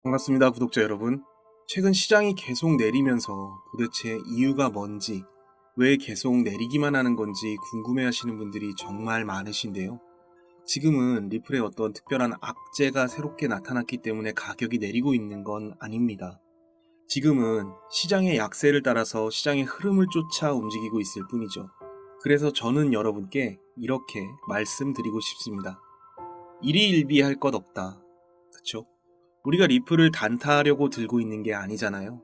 반갑습니다, 구독자 여러분. 최근 시장이 계속 내리면서 도대체 이유가 뭔지, 왜 계속 내리기만 하는 건지 궁금해 하시는 분들이 정말 많으신데요. 지금은 리플에 어떤 특별한 악재가 새롭게 나타났기 때문에 가격이 내리고 있는 건 아닙니다. 지금은 시장의 약세를 따라서 시장의 흐름을 쫓아 움직이고 있을 뿐이죠. 그래서 저는 여러분께 이렇게 말씀드리고 싶습니다. 일희일비할 것 없다. 그쵸? 우리가 리플을 단타하려고 들고 있는 게 아니잖아요.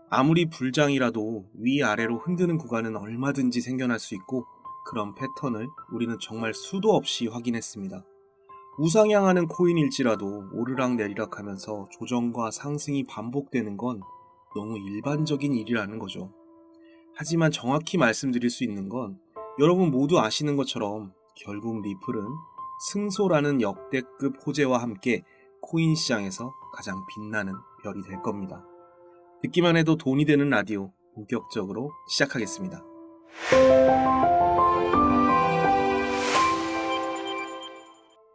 아무리 불장이라도 위아래로 흔드는 구간은 얼마든지 생겨날 수 있고 그런 패턴을 우리는 정말 수도 없이 확인했습니다. 우상향하는 코인일지라도 오르락내리락 하면서 조정과 상승이 반복되는 건 너무 일반적인 일이라는 거죠. 하지만 정확히 말씀드릴 수 있는 건 여러분 모두 아시는 것처럼 결국 리플은 승소라는 역대급 호재와 함께 코인 시장에서 가장 빛나는 별이 될 겁니다. 듣기만 해도 돈이 되는 라디오 본격적으로 시작하겠습니다.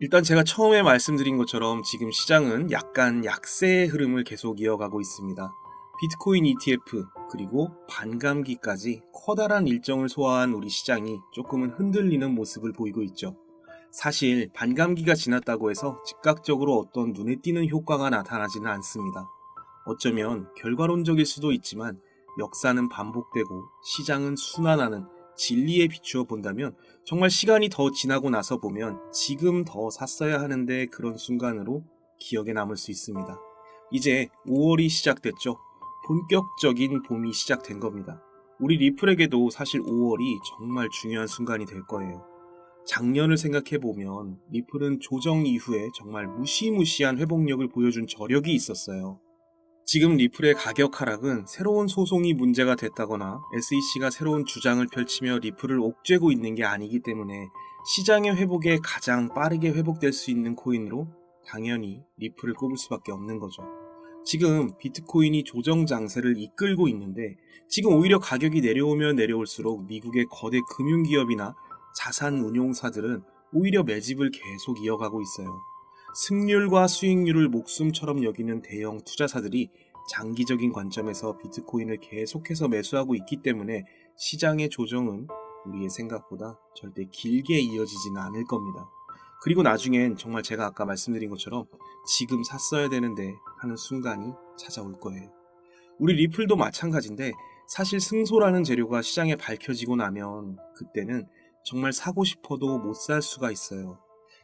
일단 제가 처음에 말씀드린 것처럼 지금 시장은 약간 약세의 흐름을 계속 이어가고 있습니다. 비트코인 ETF 그리고 반감기까지 커다란 일정을 소화한 우리 시장이 조금은 흔들리는 모습을 보이고 있죠. 사실 반감기가 지났다고 해서 즉각적으로 어떤 눈에 띄는 효과가 나타나지는 않습니다. 어쩌면 결과론적일 수도 있지만 역사는 반복되고 시장은 순환하는 진리에 비추어 본다면 정말 시간이 더 지나고 나서 보면 지금 더 샀어야 하는데 그런 순간으로 기억에 남을 수 있습니다. 이제 5월이 시작됐죠. 본격적인 봄이 시작된 겁니다. 우리 리플에게도 사실 5월이 정말 중요한 순간이 될 거예요. 작년을 생각해보면 리플은 조정 이후에 정말 무시무시한 회복력을 보여준 저력이 있었어요. 지금 리플의 가격 하락은 새로운 소송이 문제가 됐다거나 SEC가 새로운 주장을 펼치며 리플을 옥죄고 있는 게 아니기 때문에 시장의 회복에 가장 빠르게 회복될 수 있는 코인으로 당연히 리플을 꼽을 수밖에 없는 거죠. 지금 비트코인이 조정 장세를 이끌고 있는데 지금 오히려 가격이 내려오면 내려올수록 미국의 거대 금융기업이나 자산 운용사들은 오히려 매집을 계속 이어가고 있어요. 승률과 수익률을 목숨처럼 여기는 대형 투자사들이 장기적인 관점에서 비트코인을 계속해서 매수하고 있기 때문에 시장의 조정은 우리의 생각보다 절대 길게 이어지지는 않을 겁니다. 그리고 나중엔 정말 제가 아까 말씀드린 것처럼 지금 샀어야 되는데 하는 순간이 찾아올 거예요. 우리 리플도 마찬가지인데 사실 승소라는 재료가 시장에 밝혀지고 나면 그때는 정말 사고 싶어도 못 살 수가 있어요.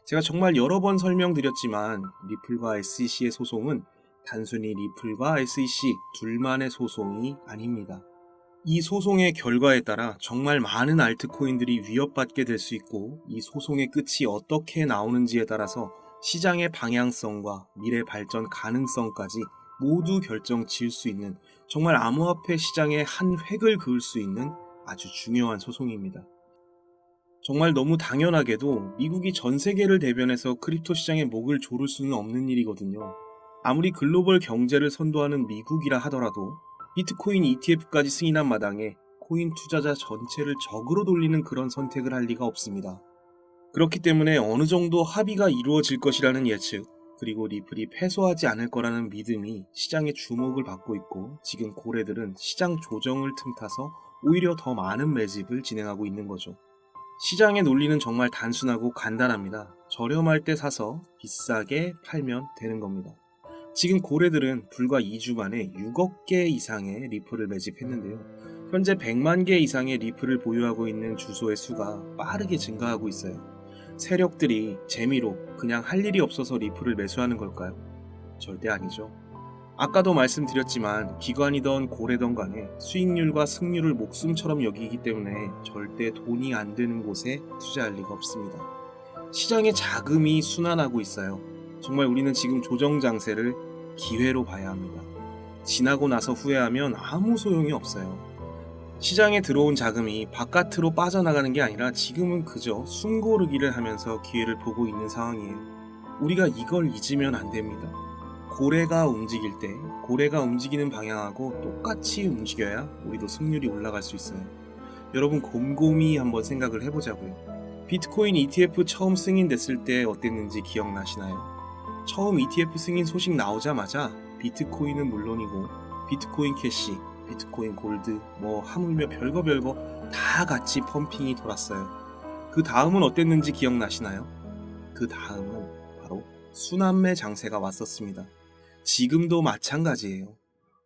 제가 정말 여러 번 설명드렸지만 리플과 SEC의 소송은 단순히 리플과 SEC 둘만의 소송이 아닙니다. 이 소송의 결과에 따라 정말 많은 알트코인들이 위협받게 될 수 있고 이 소송의 끝이 어떻게 나오는지에 따라서 시장의 방향성과 미래 발전 가능성까지 모두 결정 지을 수 있는 정말 암호화폐 시장의 한 획을 그을 수 있는 아주 중요한 소송입니다. 정말 너무 당연하게도 미국이 전 세계를 대변해서 크립토 시장의 목을 조를 수는 없는 일이거든요. 아무리 글로벌 경제를 선도하는 미국이라 하더라도 비트코인 ETF까지 승인한 마당에 코인 투자자 전체를 적으로 돌리는 그런 선택을 할 리가 없습니다. 그렇기 때문에 어느 정도 합의가 이루어질 것이라는 예측, 그리고 리플이 패소하지 않을 거라는 믿음이 시장의 주목을 받고 있고 지금 고래들은 시장 조정을 틈타서 오히려 더 많은 매집을 진행하고 있는 거죠. 시장의 논리는 정말 단순하고 간단합니다. 저렴할 때 사서 비싸게 팔면 되는 겁니다. 지금 고래들은 불과 2주 만에 6억 개 이상의 리플을 매집했는데요. 현재 100만 개 이상의 리플을 보유하고 있는 주소의 수가 빠르게 증가하고 있어요. 세력들이 재미로 그냥 할 일이 없어서 리플을 매수하는 걸까요? 절대 아니죠. 아까도 말씀드렸지만 기관이던 고래던 간에 수익률과 승률을 목숨처럼 여기기 때문에 절대 돈이 안 되는 곳에 투자할 리가 없습니다. 시장의 자금이 순환하고 있어요. 정말 우리는 지금 조정 장세를 기회로 봐야 합니다. 지나고 나서 후회하면 아무 소용이 없어요. 시장에 들어온 자금이 바깥으로 빠져나가는 게 아니라 지금은 그저 숨고르기를 하면서 기회를 보고 있는 상황이에요. 우리가 이걸 잊으면 안 됩니다. 고래가 움직일 때 고래가 움직이는 방향하고 똑같이 움직여야 우리도 승률이 올라갈 수 있어요. 여러분 곰곰이 한번 생각을 해보자고요. 비트코인 ETF 처음 승인됐을 때 어땠는지 기억나시나요? 처음 ETF 승인 소식 나오자마자 비트코인은 물론이고 비트코인 캐시, 비트코인 골드, 하물며 별거 다 같이 펌핑이 돌았어요. 그 다음은 어땠는지 기억나시나요? 그 다음은 바로 순환매 장세가 왔었습니다. 지금도 마찬가지예요.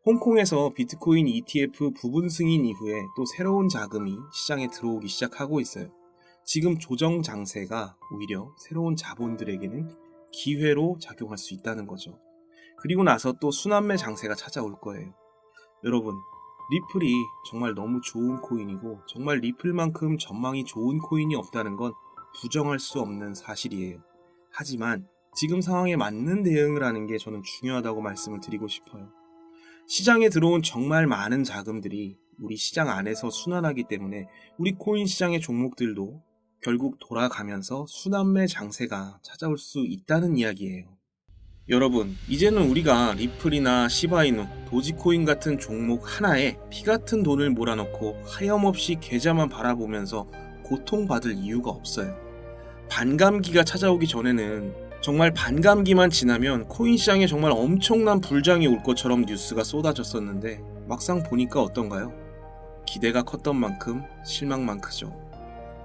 홍콩에서 비트코인 ETF 부분 승인 이후에 또 새로운 자금이 시장에 들어오기 시작하고 있어요. 지금 조정 장세가 오히려 새로운 자본들에게는 기회로 작용할 수 있다는 거죠. 그리고 나서 또 순환매 장세가 찾아올 거예요. 여러분, 리플이 정말 너무 좋은 코인이고 정말 리플만큼 전망이 좋은 코인이 없다는 건 부정할 수 없는 사실이에요. 하지만 지금 상황에 맞는 대응을 하는 게 저는 중요하다고 말씀을 드리고 싶어요. 시장에 들어온 정말 많은 자금들이 우리 시장 안에서 순환하기 때문에 우리 코인 시장의 종목들도 결국 돌아가면서 순환매 장세가 찾아올 수 있다는 이야기예요. 여러분, 이제는 우리가 리플이나 시바이누, 도지코인 같은 종목 하나에 피 같은 돈을 몰아넣고 하염없이 계좌만 바라보면서 고통받을 이유가 없어요. 반감기가 찾아오기 전에는 정말 반감기만 지나면 코인 시장에 정말 엄청난 불장이 올 것처럼 뉴스가 쏟아졌었는데 막상 보니까 어떤가요? 기대가 컸던 만큼 실망만 크죠.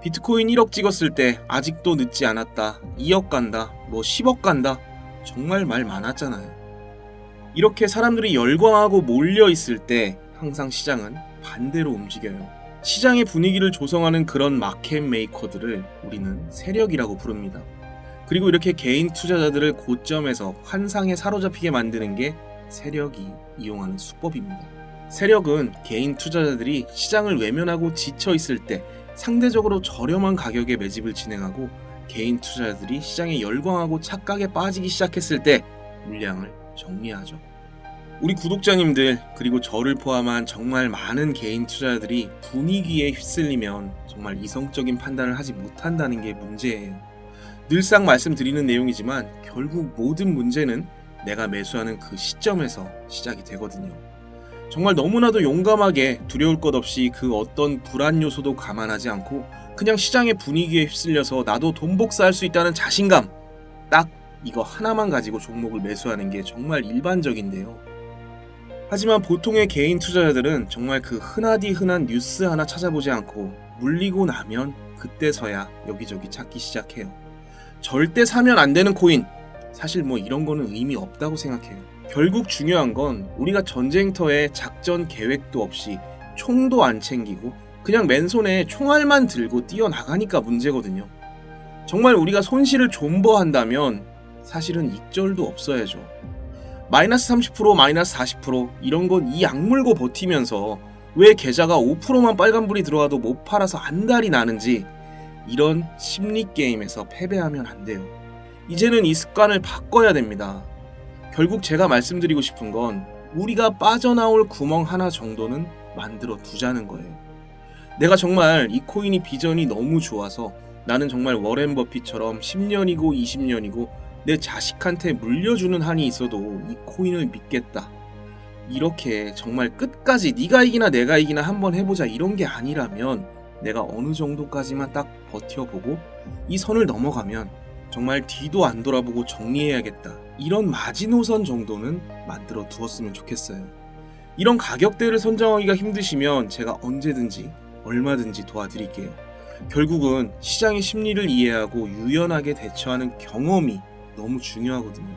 비트코인 1억 찍었을 때 아직도 늦지 않았다, 2억 간다, 10억 간다, 정말 말 많았잖아요. 이렇게 사람들이 열광하고 몰려있을 때 항상 시장은 반대로 움직여요. 시장의 분위기를 조성하는 그런 마켓 메이커들을 우리는 세력이라고 부릅니다. 그리고 이렇게 개인 투자자들을 고점에서 환상에 사로잡히게 만드는 게 세력이 이용하는 수법입니다. 세력은 개인 투자자들이 시장을 외면하고 지쳐있을 때 상대적으로 저렴한 가격에 매집을 진행하고 개인 투자자들이 시장에 열광하고 착각에 빠지기 시작했을 때 물량을 정리하죠. 우리 구독자님들 그리고 저를 포함한 정말 많은 개인 투자자들이 분위기에 휩쓸리면 정말 이성적인 판단을 하지 못한다는 게 문제예요. 늘상 말씀드리는 내용이지만 결국 모든 문제는 내가 매수하는 그 시점에서 시작이 되거든요. 정말 너무나도 용감하게 두려울 것 없이 그 어떤 불안 요소도 감안하지 않고 그냥 시장의 분위기에 휩쓸려서 나도 돈 복사할 수 있다는 자신감, 딱 이거 하나만 가지고 종목을 매수하는 게 정말 일반적인데요. 하지만 보통의 개인 투자자들은 정말 그 흔하디 흔한 뉴스 하나 찾아보지 않고 물리고 나면 그때서야 여기저기 찾기 시작해요. 절대 사면 안 되는 코인, 사실 이런 거는 의미 없다고 생각해요. 결국 중요한 건 우리가 전쟁터에 작전 계획도 없이 총도 안 챙기고 그냥 맨손에 총알만 들고 뛰어나가니까 문제거든요. 정말 우리가 손실을 존버한다면 사실은 익절도 없어야죠. 마이너스 30%, 마이너스 40% 이런 건 이 악물고 버티면서 왜 계좌가 5%만 빨간불이 들어와도 못 팔아서 안달이 나는지, 이런 심리게임에서 패배하면 안 돼요. 이제는 이 습관을 바꿔야 됩니다. 결국 제가 말씀드리고 싶은 건 우리가 빠져나올 구멍 하나 정도는 만들어 두자는 거예요. 내가 정말 이 코인이 비전이 너무 좋아서 나는 정말 워렌 버핏처럼 10년이고 20년이고 내 자식한테 물려주는 한이 있어도 이 코인을 믿겠다. 이렇게 정말 끝까지 네가 이기나 내가 이기나 한번 해보자 이런 게 아니라면 내가 어느 정도까지만 딱 버텨보고 이 선을 넘어가면 정말 뒤도 안 돌아보고 정리해야겠다. 이런 마지노선 정도는 만들어 두었으면 좋겠어요. 이런 가격대를 선정하기가 힘드시면 제가 언제든지 얼마든지 도와드릴게요. 결국은 시장의 심리를 이해하고 유연하게 대처하는 경험이 너무 중요하거든요.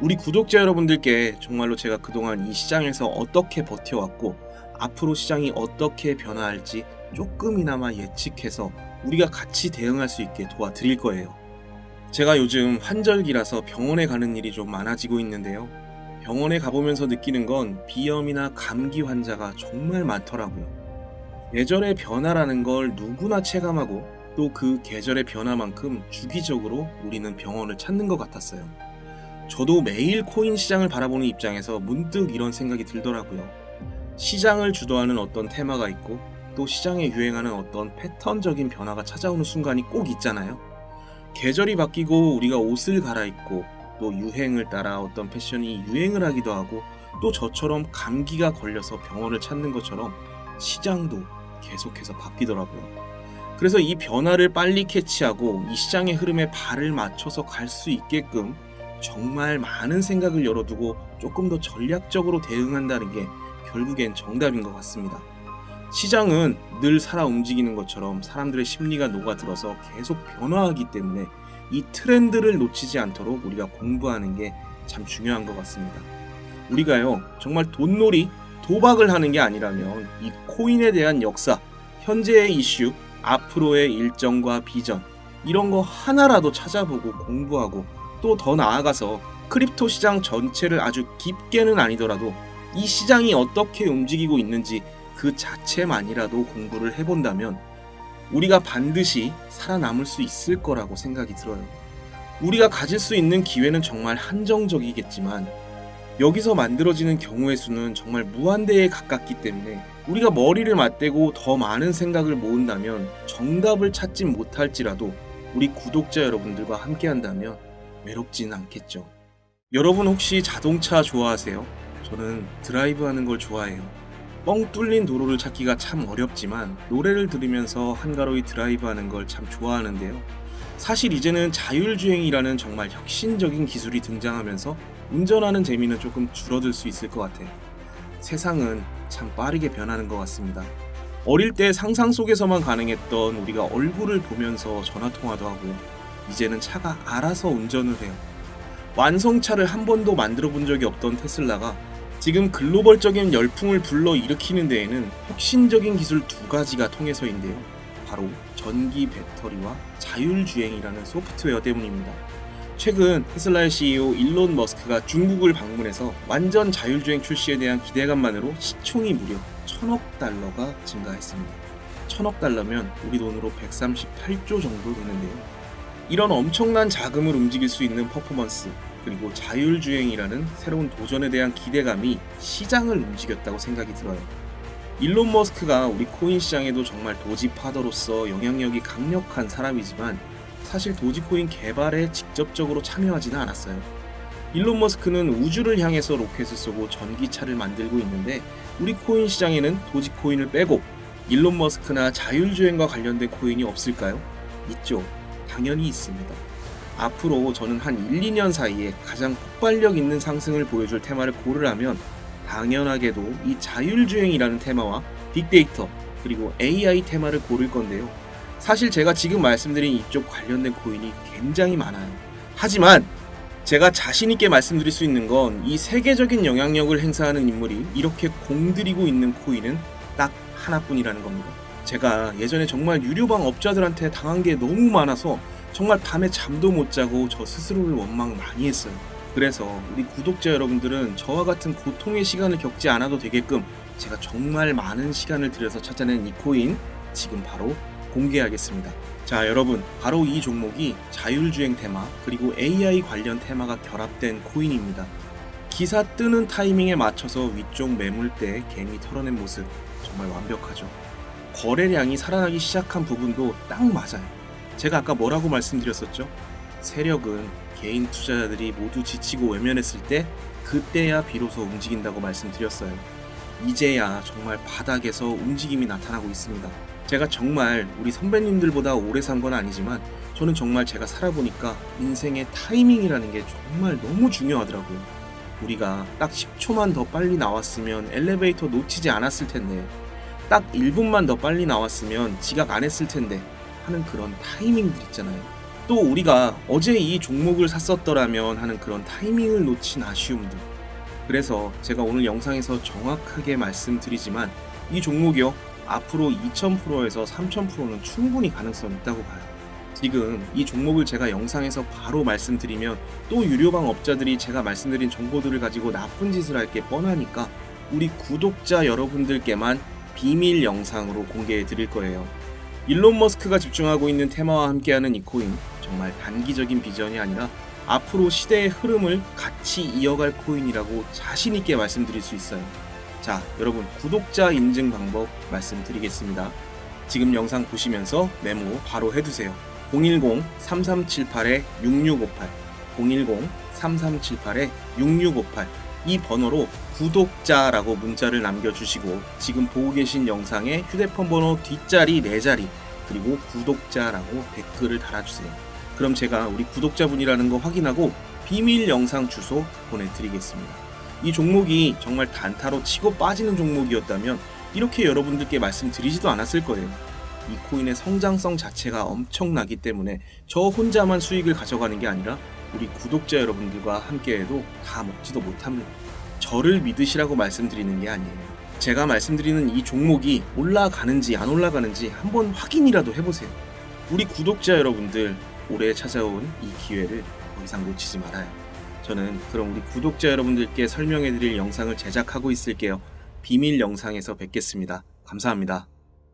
우리 구독자 여러분들께 정말로 제가 그동안 이 시장에서 어떻게 버텨왔고 앞으로 시장이 어떻게 변화할지 조금이나마 예측해서 우리가 같이 대응할 수 있게 도와드릴 거예요. 제가 요즘 환절기라서 병원에 가는 일이 좀 많아지고 있는데요. 병원에 가보면서 느끼는 건 비염이나 감기 환자가 정말 많더라고요. 계절의 변화라는 걸 누구나 체감하고 또 그 계절의 변화만큼 주기적으로 우리는 병원을 찾는 것 같았어요. 저도 매일 코인 시장을 바라보는 입장에서 문득 이런 생각이 들더라고요. 시장을 주도하는 어떤 테마가 있고 또 시장에 유행하는 어떤 패턴적인 변화가 찾아오는 순간이 꼭 있잖아요. 계절이 바뀌고 우리가 옷을 갈아입고 또 유행을 따라 어떤 패션이 유행을 하기도 하고 또 저처럼 감기가 걸려서 병원을 찾는 것처럼 시장도 계속해서 바뀌더라고요. 그래서 이 변화를 빨리 캐치하고 이 시장의 흐름에 발을 맞춰서 갈 수 있게끔 정말 많은 생각을 열어두고 조금 더 전략적으로 대응한다는 게 결국엔 정답인 것 같습니다. 시장은 늘 살아 움직이는 것처럼 사람들의 심리가 녹아들어서 계속 변화하기 때문에 이 트렌드를 놓치지 않도록 우리가 공부하는 게 참 중요한 것 같습니다. 우리가요, 정말 돈놀이, 도박을 하는 게 아니라면 이 코인에 대한 역사, 현재의 이슈, 앞으로의 일정과 비전, 이런 거 하나라도 찾아보고 공부하고 또 더 나아가서 크립토 시장 전체를 아주 깊게는 아니더라도 이 시장이 어떻게 움직이고 있는지 그 자체만이라도 공부를 해본다면 우리가 반드시 살아남을 수 있을 거라고 생각이 들어요. 우리가 가질 수 있는 기회는 정말 한정적이겠지만 여기서 만들어지는 경우의 수는 정말 무한대에 가깝기 때문에 우리가 머리를 맞대고 더 많은 생각을 모은다면 정답을 찾지 못할지라도 우리 구독자 여러분들과 함께 한다면 외롭지는 않겠죠. 여러분 혹시 자동차 좋아하세요? 저는 드라이브 하는 걸 좋아해요. 뻥 뚫린 도로를 찾기가 참 어렵지만 노래를 들으면서 한가로이 드라이브 하는 걸 참 좋아하는데요. 사실 이제는 자율주행이라는 정말 혁신적인 기술이 등장하면서 운전하는 재미는 조금 줄어들 수 있을 것 같아요. 세상은 참 빠르게 변하는 것 같습니다. 어릴 때 상상 속에서만 가능했던 우리가 얼굴을 보면서 전화통화도 하고요. 이제는 차가 알아서 운전을 해요. 완성차를 한 번도 만들어 본 적이 없던 테슬라가 지금 글로벌적인 열풍을 불러일으키는 데에는 혁신적인 기술 두 가지가 통해서인데요. 바로 전기 배터리와 자율주행이라는 소프트웨어 때문입니다. 최근 테슬라의 CEO 일론 머스크가 중국을 방문해서 완전 자율주행 출시에 대한 기대감만으로 시총이 무려 1,000억 달러가 증가했습니다. 1,000억 달러면 우리 돈으로 138조 정도 되는데요. 이런 엄청난 자금을 움직일 수 있는 퍼포먼스, 그리고 자율주행이라는 새로운 도전에 대한 기대감이 시장을 움직였다고 생각이 들어요. 일론 머스크가 우리 코인 시장에도 정말 도지파더로서 영향력이 강력한 사람이지만 사실 도지코인 개발에 직접적으로 참여하지는 않았어요. 일론 머스크는 우주를 향해서 로켓을 쏘고 전기차를 만들고 있는데 우리 코인 시장에는 도지코인을 빼고 일론 머스크나 자율주행과 관련된 코인이 없을까요? 있죠. 당연히 있습니다. 앞으로 저는 한 1, 2년 사이에 가장 폭발력 있는 상승을 보여줄 테마를 고르라면 당연하게도 이 자율주행이라는 테마와 빅데이터 그리고 AI 테마를 고를 건데요. 사실 제가 지금 말씀드린 이쪽 관련된 코인이 굉장히 많아요. 하지만 제가 자신있게 말씀드릴 수 있는 건 이 세계적인 영향력을 행사하는 인물이 이렇게 공들이고 있는 코인은 딱 하나뿐이라는 겁니다. 제가 예전에 정말 유료방 업자들한테 당한 게 너무 많아서 정말 밤에 잠도 못 자고 저 스스로를 원망 많이 했어요. 그래서 우리 구독자 여러분들은 저와 같은 고통의 시간을 겪지 않아도 되게끔 제가 정말 많은 시간을 들여서 찾아낸 이 코인 지금 바로 공개하겠습니다. 자, 여러분, 바로 이 종목이 자율주행 테마 그리고 AI 관련 테마가 결합된 코인입니다. 기사 뜨는 타이밍에 맞춰서 위쪽 매물대 개미 털어낸 모습 정말 완벽하죠. 거래량이 살아나기 시작한 부분도 딱 맞아요. 제가 아까 뭐라고 말씀드렸었죠? 세력은 개인 투자자들이 모두 지치고 외면했을 때 그때야 비로소 움직인다고 말씀드렸어요. 이제야 정말 바닥에서 움직임이 나타나고 있습니다. 제가 정말 우리 선배님들보다 오래 산 건 아니지만 저는 정말 제가 살아보니까 인생의 타이밍이라는 게 정말 너무 중요하더라고요. 우리가 딱 10초만 더 빨리 나왔으면 엘리베이터 놓치지 않았을 텐데 딱 1분만 더 빨리 나왔으면 지각 안 했을 텐데 하는 그런 타이밍들 있잖아요. 또 우리가 어제 이 종목을 샀었더라면 하는 그런 타이밍을 놓친 아쉬움들. 그래서 제가 오늘 영상에서 정확하게 말씀드리지만 이 종목이요, 앞으로 2000%에서 3000%는 충분히 가능성이 있다고 봐요. 지금 이 종목을 제가 영상에서 바로 말씀드리면 또 유료방 업자들이 제가 말씀드린 정보들을 가지고 나쁜 짓을 할 게 뻔하니까 우리 구독자 여러분들께만 비밀 영상으로 공개해 드릴 거예요. 일론 머스크가 집중하고 있는 테마와 함께하는 이 코인, 정말 단기적인 비전이 아니라 앞으로 시대의 흐름을 같이 이어갈 코인이라고 자신있게 말씀드릴 수 있어요. 자, 여러분, 구독자 인증 방법 말씀드리겠습니다. 지금 영상 보시면서 메모 바로 해두세요. 010-3378-6658 010-3378-6658 이 번호로 구독자라고 문자를 남겨주시고 지금 보고 계신 영상에 휴대폰 번호 뒷자리 4자리 그리고 구독자라고 댓글을 달아주세요. 그럼 제가 우리 구독자분이라는 거 확인하고 비밀 영상 주소 보내드리겠습니다. 이 종목이 정말 단타로 치고 빠지는 종목이었다면 이렇게 여러분들께 말씀드리지도 않았을 거예요. 이 코인의 성장성 자체가 엄청나기 때문에 저 혼자만 수익을 가져가는 게 아니라 우리 구독자 여러분들과 함께해도 다 먹지도 못합니다. 저를 믿으시라고 말씀드리는 게 아니에요. 제가 말씀드리는 이 종목이 올라가는지 안 올라가는지 한번 확인이라도 해보세요. 우리 구독자 여러분들 올해 찾아온 이 기회를 더 이상 놓치지 말아요. 저는 그럼 우리 구독자 여러분들께 설명해드릴 영상을 제작하고 있을게요. 비밀 영상에서 뵙겠습니다. 감사합니다.